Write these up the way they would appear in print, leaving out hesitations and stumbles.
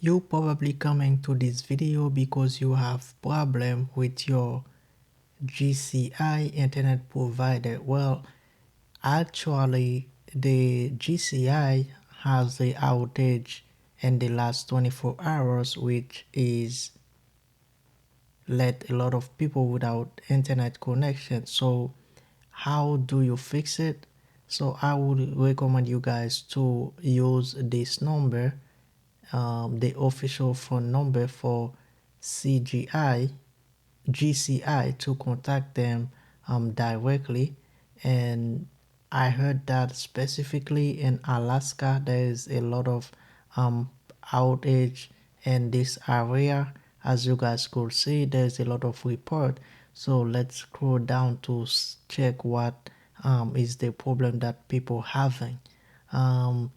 You probably coming to this video because you have problem with your GCI internet provider. Well, actually the GCI has the outage in the last 24 hours, which is let a lot of people without internet connection. So how do you fix it? So I would recommend you guys to use this number, the official phone number for CGI, GCI, to contact them directly. And I heard that specifically in Alaska there is a lot of outage in this area. As you guys could see, there's a lot of report. So let's scroll down to check what is the problem that people having. um,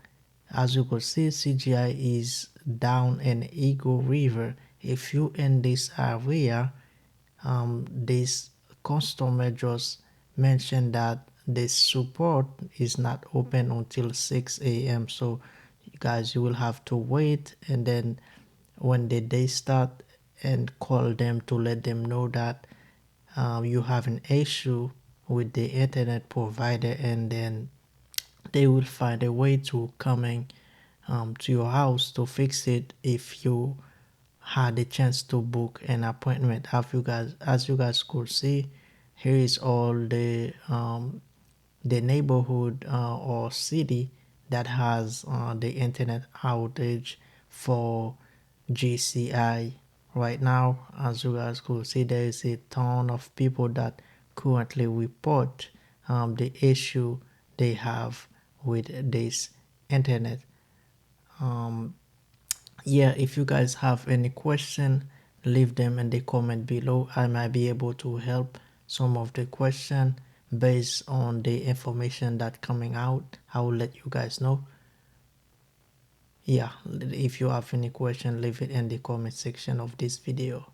as you could see, CGI is down in Eagle River. If you in this area, this customer just mentioned that the support is not open until 6 a.m. So guys, you will have to wait, and then when the day start, and call them to let them know that you have an issue with the internet provider, and then they will find a way to coming to your house to fix it if you had a chance to book an appointment. As you guys could see, here is all the neighborhood or city that has the internet outage for GCI right now. As you guys could see, there is a ton of people that currently report the issue they have with this internet. Yeah, if you guys have any question, leave them in the comment below. I might be able to help some of the question based on the information that coming out. I will let you guys know. Yeah, if you have any question, leave it in the comment section of this video.